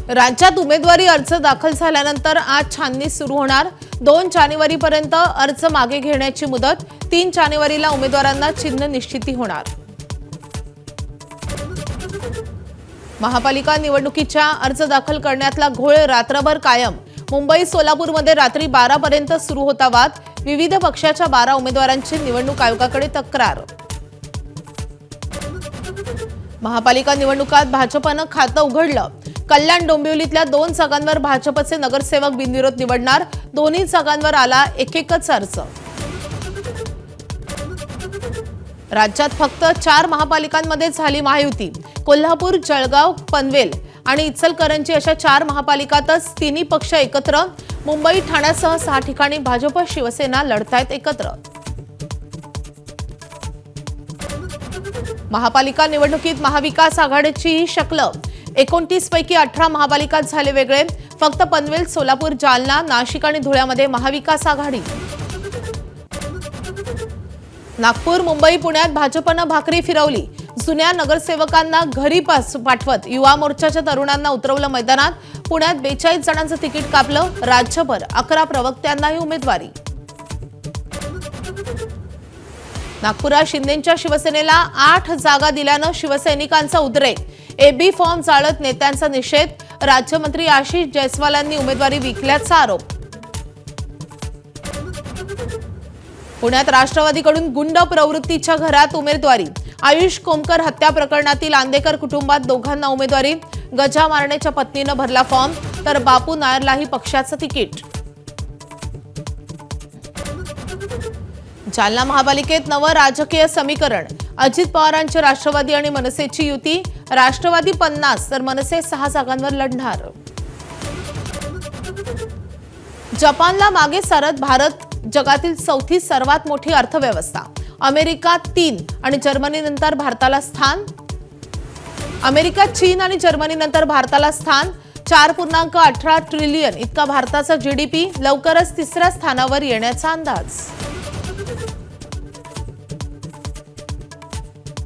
राज्यात उमेदवारी अर्ज दाखल झाल्यानंतर आज छाननी सुरू होणार। 2 जानेवारीपर्यंत अर्ज मागे घेण्याची मुदत। 3 जानेवारीला उमेदवारांना चिन्ह निश्चिती होणार। महापालिका निवडणुकीच्या अर्ज दाखल करण्यातला घोळ रात्रभर कायम। मुंबई सोलापूरमध्ये रात्री 12 पर्यंत सुरू होता वाद। विविध पक्षाच्या 12 उमेदवारांची निवडणूक आयोगाकडे तक्रार। महापालिका निवडणुकात भाजपनं खातं उघडलं। कल्याण डोंबिवलीतल्या 2 जागांवर भाजपचे नगरसेवक बिनविरोध निवडणार। दोन्ही जागांवर आला एकच अर्ज। राज्यात फक्त 4 महापालिकांमध्ये झाली महायुती। कोल्हापूर, जळगाव, पनवेल आणि इचलकरंजी अशा 4 महापालिकातच तिन्ही पक्ष एकत्र। मुंबई, ठाण्यासह 6 ठिकाणी भाजप शिवसेना लढतायत एकत्र। महापालिका निवडणुकीत महाविकास आघाडीची ही शक्ल। 29 पैकी 18 महापालिकात झाले वेगळे। फक्त पनवेल, सोलापूर, जालना, नाशिक आणि धुळ्यामध्ये महाविकास आघाडी। नागपूर, मुंबई, पुण्यात भाजपनं भाकरी फिरवली। जुन्या नगरसेवकांना घरी पाठवत युवा मोर्चाच्या तरुणांना उतरवलं मैदानात। पुण्यात 42 जणांचं तिकीट कापलं। राज्यभर 11 प्रवक्त्यांनाही उमेदवारी। नागपुरात शिंदेंच्या शिवसेनेला 8 जागा दिल्यानं शिवसैनिकांचा उद्रेक। एबी फॉर्म जाळत नेत्यांचा निषेध। राज्यमंत्री आशिष जयस्वालांनी उमेदवारी विकल्याचा आरोप। पुण्यात राष्ट्रवादीकडून गुंड प्रवृत्तीच्या घरात उमेदवारी। आयुष कोमकर हत्या प्रकरणातील आंदेकर कुटुंबात दोघांना उमेदवारी। गजा मारण्याच्या पत्नीनं भरला फॉर्म, तर बापू नायरलाही पक्षाचं तिकीट। जालना महापालिकेत नवं राजकीय समीकरण। अजित पवारांची राष्ट्रवादी आणि मनसेची युती। राष्ट्रवादी 50 तर मनसे 6 जागांवर लढणार। जपानला मागे सारत भारत जगातील 4थी सर्वात मोठी अर्थव्यवस्था। अमेरिका 3 आणि जर्मनीनंतर भारताला स्थान। अमेरिका, चीन आणि जर्मनीनंतर भारताला स्थान। 4.18 ट्रिलियन इतका भारताचा जीडीपी। लवकरच 3ऱ्या स्थानावर येण्याचा अंदाज।